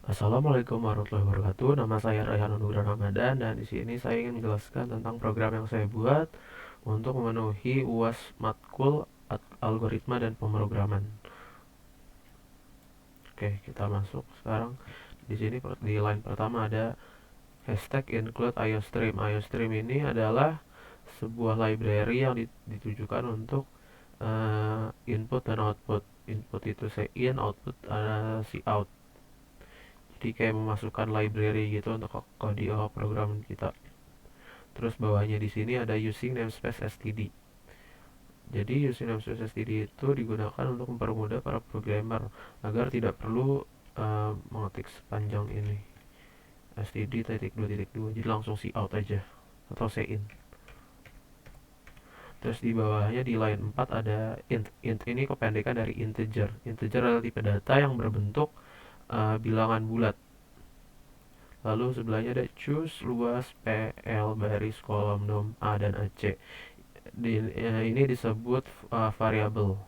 Assalamualaikum warahmatullahi wabarakatuh. Nama saya Rayhan Nugra Ramadan dan di sini saya ingin menjelaskan tentang program yang saya buat untuk memenuhi UAS matkul algoritma dan pemrograman. Oke, kita masuk sekarang. Di sini di line pertama ada hashtag include IOStream. IOStream ini adalah sebuah library yang ditujukan untuk input dan output. Input itu say in, output si out. Jadi kayak memasukkan library gitu untuk audio program kita. Terus bawahnya di sini ada using namespace std. Jadi using namespace std itu digunakan untuk mempermudah para programmer agar tidak perlu mengetik sepanjang ini std titik dua titik dua, jadi langsung see out aja atau say in. Terus di bawahnya di line 4 ada int. Int ini kependekan dari integer. Integer adalah tipe data yang berbentuk bilangan bulat. Lalu sebelahnya ada choose luas PL baris kolom nom A dan AC. Ini disebut variabel.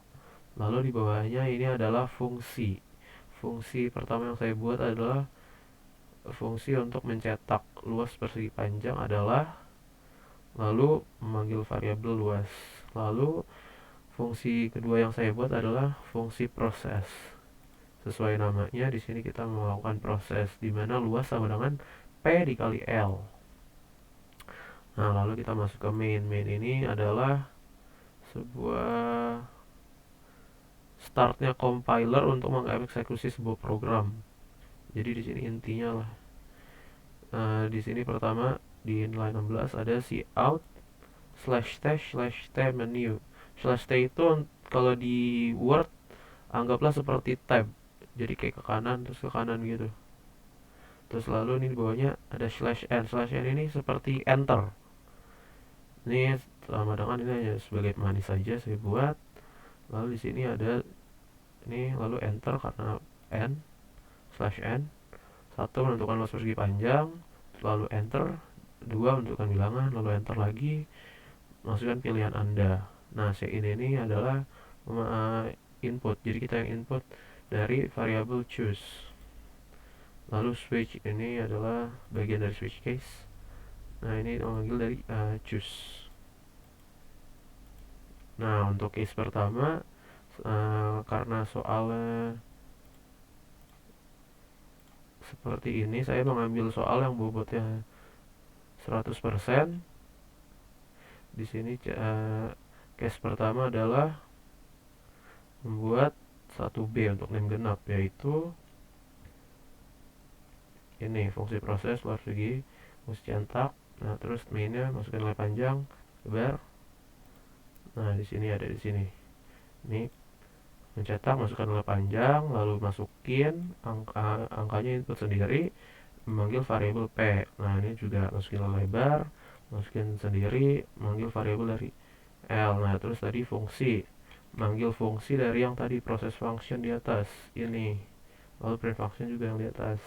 Lalu di bawahnya ini adalah fungsi. Fungsi pertama yang saya buat adalah fungsi untuk mencetak luas persegi panjang adalah, lalu memanggil variabel luas. Lalu fungsi kedua yang saya buat adalah fungsi proses. Sesuai namanya, di sini kita melakukan proses di mana luas sama dengan P dikali L. Nah, lalu kita masuk ke main. Main ini adalah sebuah startnya compiler untuk mengeksekusi sebuah program. Jadi di sini intinya lah. Di sini pertama di line 16 ada cout /t menu. /t itu kalau di Word anggaplah seperti tab. Jadi kayak ke kanan terus ke kanan gitu. Terus lalu ini di bawahnya ada /n. /n ini seperti enter. Ini sama dengan ini hanya sebagai manis saja saya buat. Lalu di sini ada ini lalu enter karena n/n. 1 menentukan luas persegi panjang, lalu enter. 2 menentukan bilangan, lalu enter lagi, masukkan pilihan Anda. Nah, ini adalah input. Jadi kita yang input dari variabel choose. Lalu switch ini adalah bagian dari switch case. Nah, ini memanggil dari choose. Nah, untuk case pertama karena soalnya seperti ini, saya mengambil soal yang bobotnya 100%. Di sini case pertama adalah membuat 1B untuk name genap, yaitu ini fungsi proses luar segi, fungsi cetak. Nah, terus mainnya masukkan nilai panjang, sebar. Nah, di sini ada di sini. Ini mencetak, masukkan nilai panjang, lalu masukin angkanya input sendiri, memanggil variabel P. Nah, ini juga masukin nilai lebar, masukin sendiri, memanggil variabel dari L. Nah, terus tadi fungsi, manggil fungsi dari yang tadi proses function di atas ini, lalu print function juga yang di atas.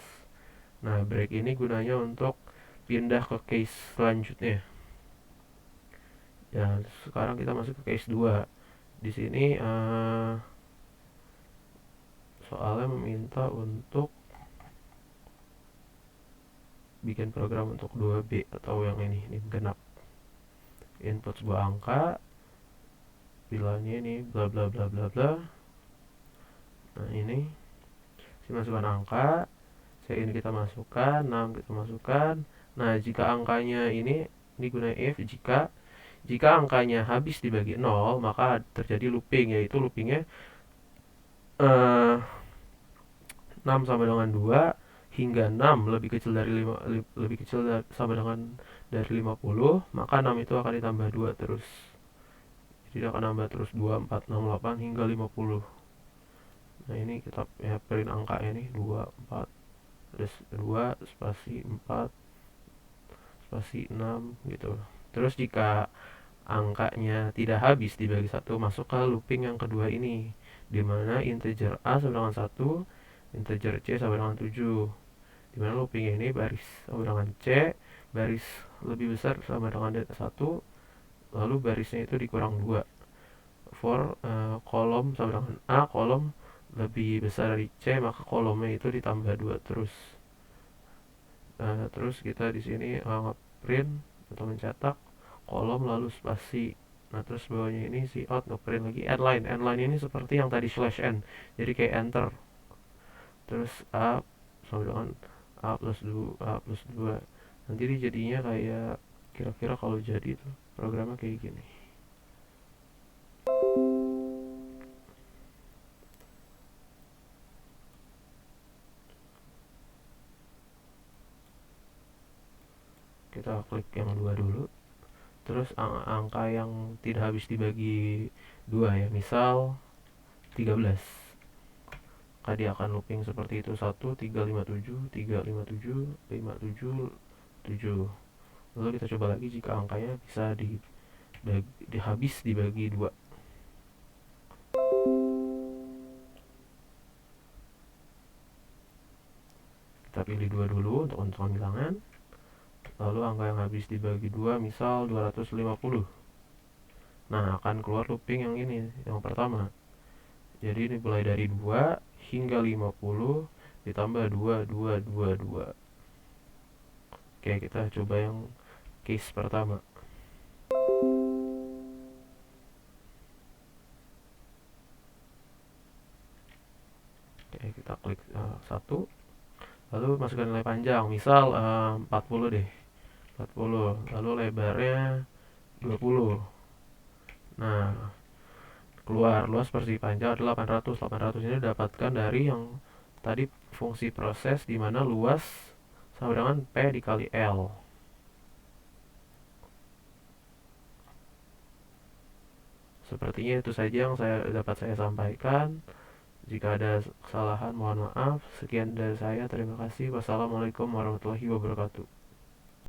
Nah, break ini gunanya untuk pindah ke case selanjutnya. Ya, sekarang kita masuk ke case 2. Di sini soalnya meminta untuk bikin program untuk 2B atau yang ini genap. Input sebuah angka, bilangnya ini bla bla bla bla bla. Nah, ini masukkan angka, ini kita masukkan, 6 kita masukkan. Nah, jika angkanya ini gunanya if, jika angkanya habis dibagi 0, maka terjadi looping, yaitu loopingnya 6 sama dengan 2 hingga 6 lebih kecil dari 5, lebih kecil sama dengan dari 50, maka 6 itu akan ditambah 2 terus. Jadi akan nambah terus 2, 4, 6, 8 hingga 50. Nah, ini kita ya print angkanya nih 2, 4, ada 2 spasi 4 spasi 6 gitu. Terus jika angkanya tidak habis dibagi 1, masuk ke looping yang kedua ini, di mana integer A sama dengan 1, integer C sama dengan 7. Di mana looping ini baris sama dengan C, baris lebih besar sama dengan 1, lalu barisnya itu dikurang 2. For kolom sama dengan A, kolom lebih besar dari C, maka kolomnya itu ditambah 2 terus. Nah, terus kita di sini ngeprint atau mencetak kolom lalu spasi. Nah, terus bawahnya ini si out ngeprint lagi endline. Endline ini seperti yang tadi slash n. Jadi kayak enter. Terus A sama dengan A+2. Nanti dia jadinya kayak kira-kira kalau jadi itu programnya kayak gini. Kita klik yang 2 dulu. Terus angka yang tidak habis dibagi 2 ya, misal 13. Maka dia akan looping seperti itu, 1, 3, 5, 7, 3, 5, 7, 5, 7, 7. Lalu kita coba lagi jika angkanya bisa habis dibagi 2. Kita pilih 2 dulu untuk untungan bilangan. Lalu angka yang habis dibagi 2 misal 250. Nah, akan keluar looping yang ini, yang pertama. Jadi ini mulai dari 2 hingga 50 ditambah 2, 2, 2, 2. Oke, kita coba yang case pertama. Oke, kita klik 1. Lalu masukkan nilai panjang, misal 40 deh. 40. Lalu lebarnya 20. Nah, keluar luas persegi panjang adalah 800. 800 ini dapatkan dari yang tadi fungsi proses di mana luas sama dengan P dikali L. Sepertinya itu saja yang dapat saya sampaikan. Jika ada kesalahan mohon maaf. Sekian dari saya. Terima kasih. Wassalamualaikum warahmatullahi wabarakatuh.